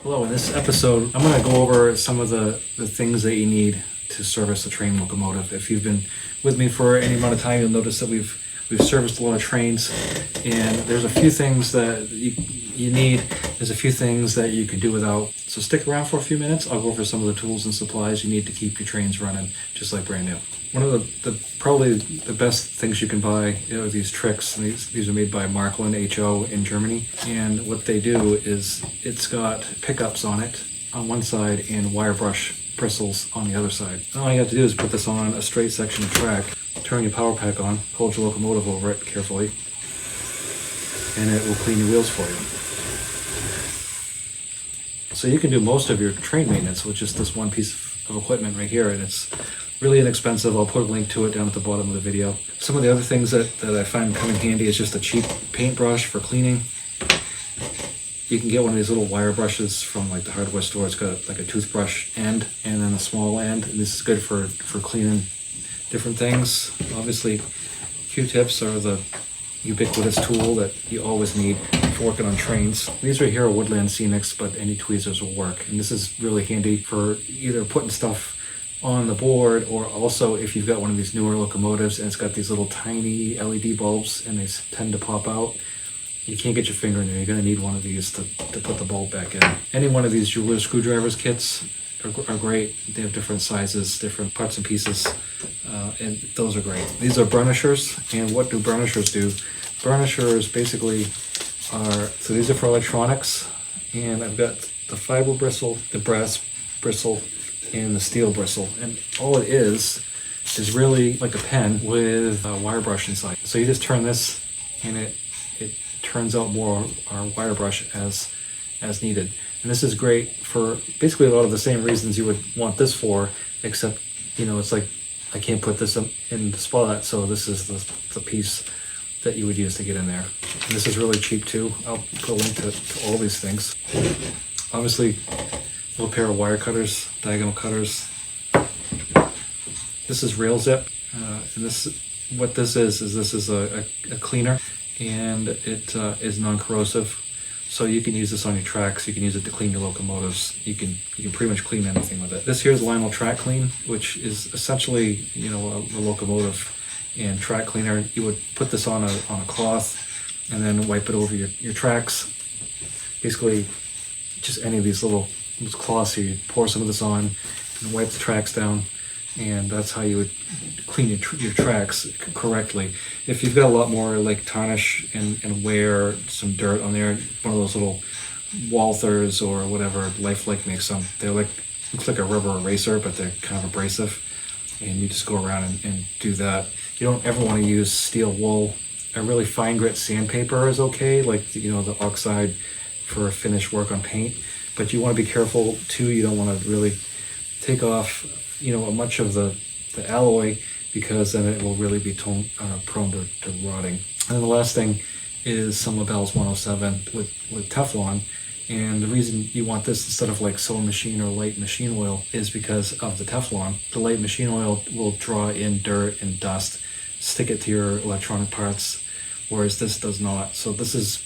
Hello, in this episode, I'm going to go over some of the things that you need to service a train locomotive. If you've been with me for any amount of time, you'll notice that we've serviced a lot of trains, and there's a few things that you need. There's a few things that you can do without. So stick around for a few minutes. I'll go over some of the tools and supplies you need to keep your trains running just like brand new. One of the probably the best things you can buy are these Trix. And these are made by Marklin HO in Germany. And what they do is it's got pickups on it on one side and wire brush bristles on the other side. All you have to do is put this on a straight section of track, turn your power pack on, hold your locomotive over it carefully, and it will clean your wheels for you. So you can do most of your train maintenance with just this one piece of equipment right here, and it's really inexpensive. I'll put a link to it down at the bottom of the video. Some of the other things that I find come in handy is just a cheap paintbrush for cleaning. You can get one of these little wire brushes from like the hardware store. It's got like a toothbrush end and then a small end. And this is good for cleaning different things. Obviously, Q-tips are the ubiquitous tool that you always need for working on trains. These right here are Woodland Scenics, but any tweezers will work. And this is really handy for either putting stuff on the board, or also if you've got one of these newer locomotives and it's got these little tiny LED bulbs and they tend to pop out. You can't get your finger in there. You're going to need one of these to put the bulb back in. Any one of these jeweler screwdrivers kits are great. They have different sizes, different parts and pieces, and those are great. These are burnishers, and what do burnishers do? Burnishers basically so these are for electronics, and I've got the fiber bristle, the brass bristle, and the steel bristle, and all it is really like a pen with a wire brush inside. So you just turn this and it turns out more wire brush as needed. And this is great for basically a lot of the same reasons you would want this for, except it's like I can't put this in the spot, so this is the piece that you would use to get in there. And this is really cheap too. I'll put a link to all these things. Obviously, a little pair of wire cutters, diagonal cutters. This is rail zip, and what this is a cleaner, and it is non-corrosive, so you can use this on your tracks. You can use it to clean your locomotives. You can pretty much clean anything with it. This here is Lionel Track Clean, which is essentially a locomotive and track cleaner. You would put this on a cloth and then wipe it over your tracks. Basically, just any of these little cloths here, you pour some of this on and wipe the tracks down, and that's how you would clean your tracks correctly. If you've got a lot more like tarnish and wear, some dirt on there, one of those little Walthers or whatever Lifelike makes them, they're looks like a rubber eraser, but they're kind of abrasive, and you just go around and do that. You don't ever want to use steel wool. A really fine grit sandpaper is okay, like the oxide for finish work on paint. But you want to be careful too. You don't want to really take off, much of the alloy, because then it will really be prone to rotting. And then the last thing is some LaBelle's 107 with Teflon. And the reason you want this instead of like sewing machine or light machine oil is because of the Teflon. The light machine oil will draw in dirt and dust, stick it to your electronic parts, whereas this does not. So this is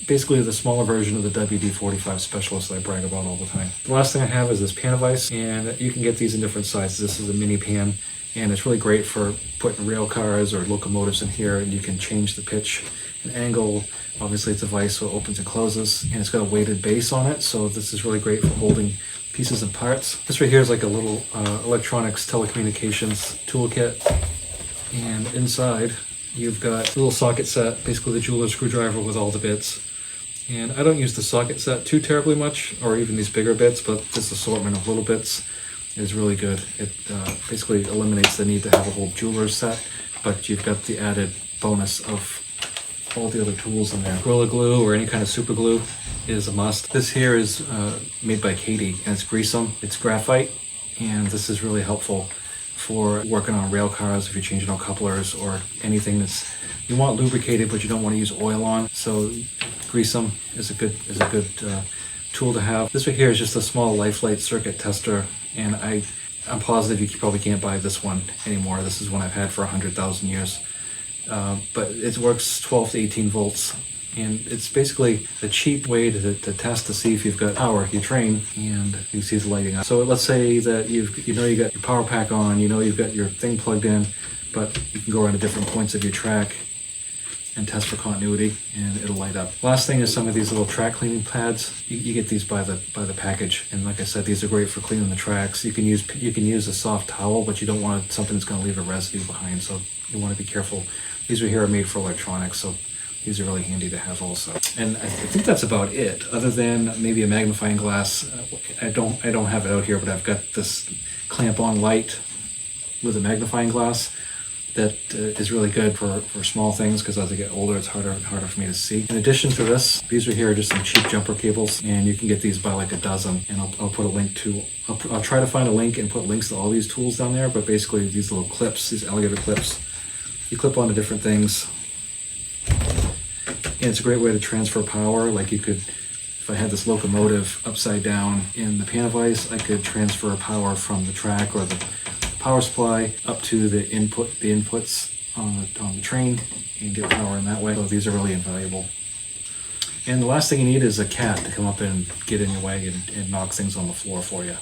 basically the smaller version of the WD-45 Specialist that I brag about all the time. The last thing I have is this pan of ice, and you can get these in different sizes. This is a mini pan, and it's really great for putting rail cars or locomotives in here, and you can change the pitch and angle. Obviously it's a vise, so it opens and closes, and it's got a weighted base on it, so this is really great for holding pieces and parts. This right here is like a little electronics telecommunications toolkit, and inside you've got a little socket set, basically the jeweler screwdriver with all the bits. And I don't use the socket set too terribly much, or even these bigger bits, but this assortment of little bits is really good. It basically eliminates the need to have a whole jeweler's set, but you've got the added bonus of all the other tools in there. Gorilla Glue or any kind of super glue is a must. This here is made by Katie, and it's Greasem. It's graphite, and this is really helpful for working on rail cars if you're changing out couplers or anything that's you want lubricated but you don't want to use oil on. So Greasem is a good tool to have. This right here is just a small Lifelite circuit tester, and I'm positive you probably can't buy this one anymore. This is one I've had for 100,000 years. But it works 12 to 18 volts And it's basically a cheap way to test to see if you've got power to your train, and you see it's lighting up. So let's say that you got your power pack on, you've got your thing plugged in, but you can go around to different points of your track and test for continuity, and it'll light up. Last thing is some of these little track cleaning pads. You get these by the package, and like I said, these are great for cleaning the tracks. You can use a soft towel, but you don't want something that's going to leave a residue behind, so you want to be careful. These are made for electronics, so these are really handy to have also. And I think that's about it, other than maybe a magnifying glass. I don't have it out here, but I've got this clamp-on light with a magnifying glass that is really good for small things, because as I get older, it's harder for me to see. In addition to this, these are just some cheap jumper cables, and you can get these by like a dozen. And I'll put a link to. I'll try to find a link and put links to all these tools down there. But basically, these little clips, these alligator clips, you clip onto different things, and it's a great way to transfer power. Like you could, if I had this locomotive upside down in the pan of ice, I could transfer power from the track or the power supply up to the inputs on the train, and get power in that way. So these are really invaluable. And the last thing you need is a cat to come up and get in your wagon and knock things on the floor for you.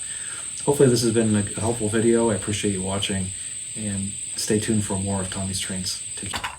Hopefully this has been a helpful video. I appreciate you watching, and stay tuned for more of Tommy's Trains. Take care.